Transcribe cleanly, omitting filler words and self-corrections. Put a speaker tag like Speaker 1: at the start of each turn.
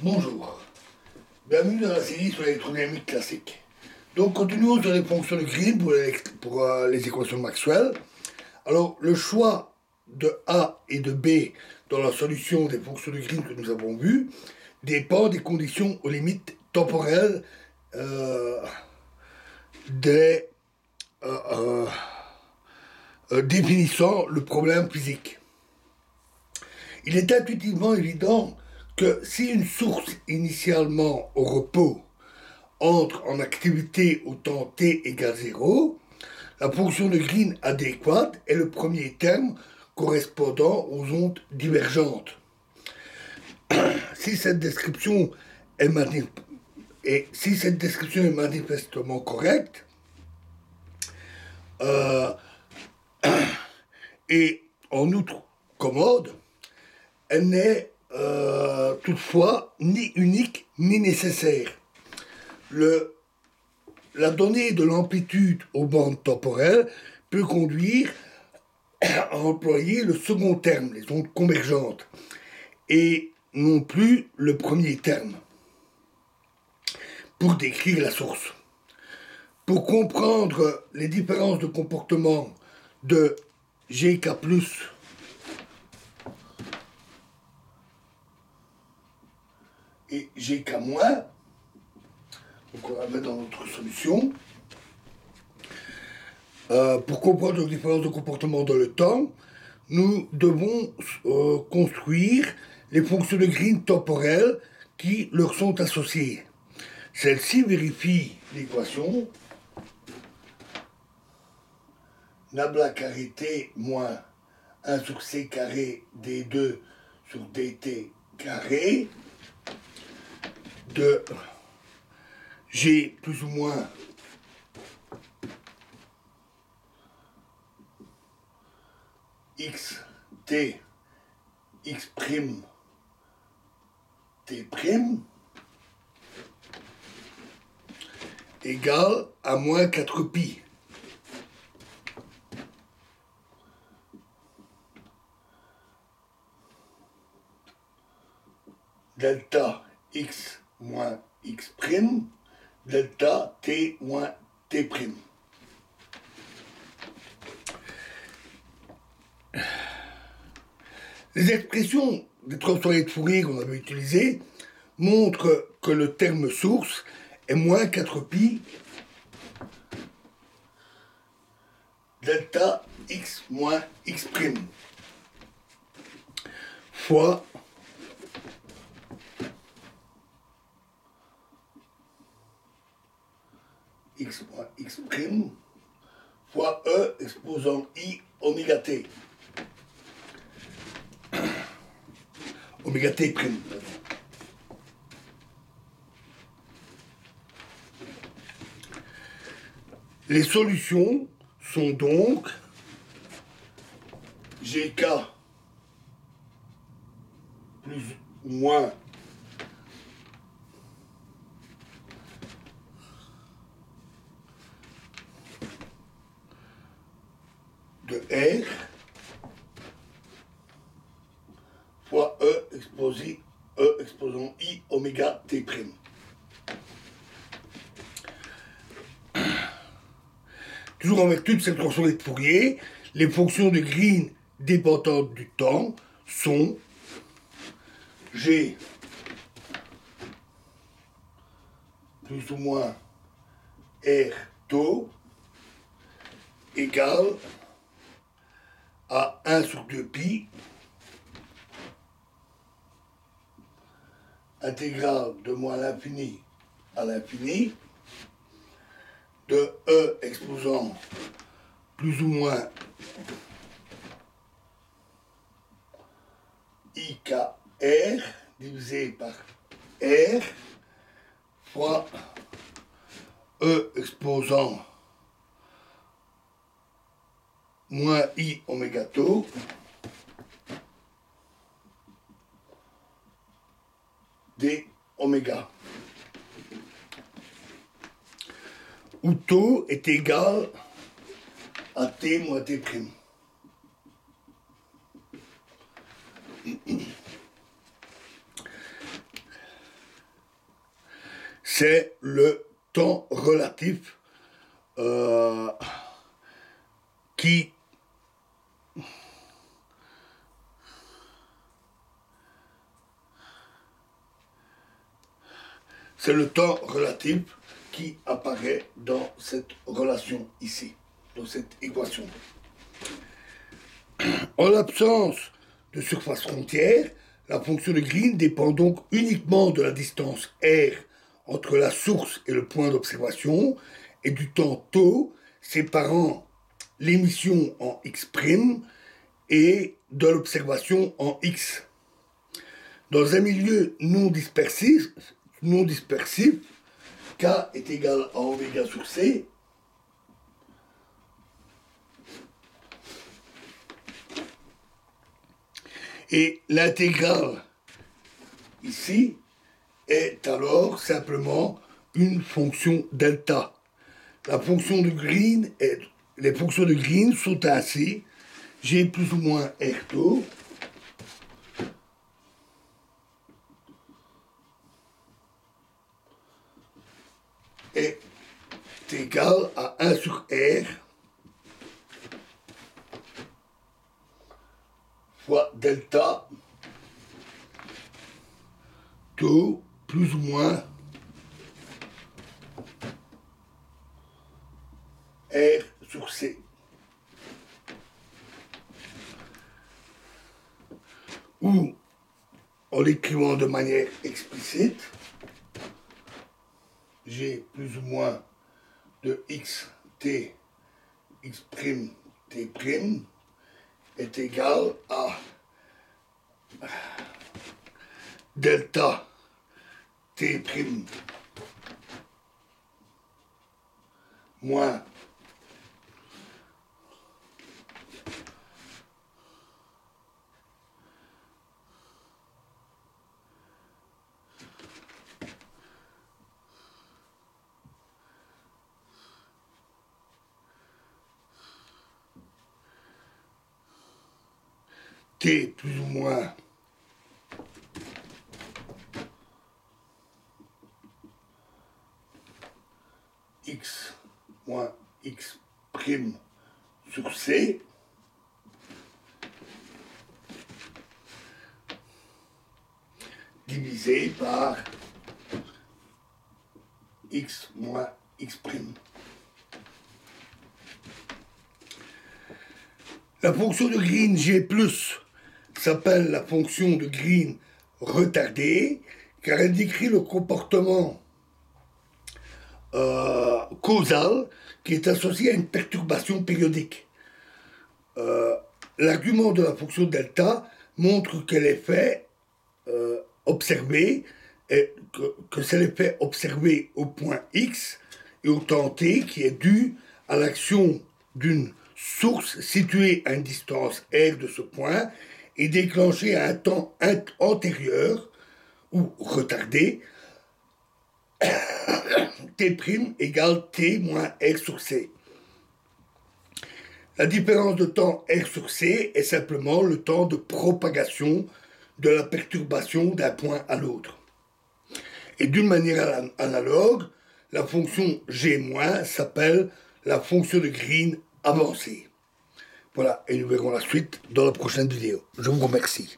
Speaker 1: Bonjour, bienvenue dans la série sur l'électrodynamique classique. Donc continuons sur les fonctions de Green pour les équations de Maxwell. Alors le choix de A et de B dans la solution des fonctions de Green que nous avons vues dépend des conditions aux limites temporelles des définissant le problème physique. Il est intuitivement évident que si une source initialement au repos entre en activité au temps t égale 0, la fonction de Green adéquate est le premier terme correspondant aux ondes divergentes. Si cette description est manifestement correcte, et en outre commode, elle n'est toutefois ni unique ni nécessaire. La donnée de l'amplitude aux bandes temporelles peut conduire à employer le second terme, les ondes convergentes, et non plus le premier terme, pour décrire la source. Pour comprendre les différences de comportement de GK+, et GK-, donc on va mettre dans notre solution, pour comprendre les différences de comportement dans le temps, nous devons construire les fonctions de Green temporelles qui leur sont associées. Celle-ci vérifie l'équation nabla carré t moins 1 sur c carré d2 sur dt carré de g plus ou moins x t x prime t prime égale à moins 4 pi. Delta x moins x prime, delta t moins t prime. Les expressions des transformés de Fourier qu'on avait utilisées montrent que le terme source est moins 4 pi delta x moins x prime fois x moins x prime fois e exposant i oméga t. Oméga t prime. Les solutions sont donc GK plus ou moins de R fois E exposant I oméga T prime. Toujours en vertu de cette transformée de Fourier, les fonctions de Green dépendantes du temps sont G plus ou moins R tau égale à 1 sur 2 pi intégrale de moins l'infini à l'infini de E exposant plus ou moins IKR divisé par R fois E exposant moins I oméga tau d oméga, où tau est égal à t moins t prime. c'est le temps relatif qui apparaît dans cette relation ici, dans cette équation. En l'absence de surface frontière, la fonction de Green dépend donc uniquement de la distance r entre la source et le point d'observation et du temps tau séparant l'émission en x' et de l'observation en x. Dans un milieu non dispersif, K est égal à oméga sur C, et l'intégrale ici est alors simplement une fonction delta. La fonction de Green les fonctions de Green sont ainsi G plus ou moins R tau est égal à 1 sur R fois delta tau plus ou moins R sur C. Ou, en l'écrivant de manière explicite, G plus ou moins de x t x' t' est égal à delta t' moins t plus ou moins x moins x' sur C divisé par x moins x'. La fonction de Green G+, s'appelle la fonction de Green retardée, car elle décrit le comportement causal qui est associé à une perturbation périodique. L'argument de la fonction delta montre que l'effet observé est que c'est l'effet observé au point x et au temps t qui est dû à l'action d'une source située à une distance r de ce point et déclenchée à un temps antérieur ou retardé t' égale t moins r sur c. La différence de temps r sur c est simplement le temps de propagation de la perturbation d'un point à l'autre. Et d'une manière analogue, la fonction g- s'appelle la fonction de Green avancée. Voilà, et nous verrons la suite dans la prochaine vidéo. Je vous remercie.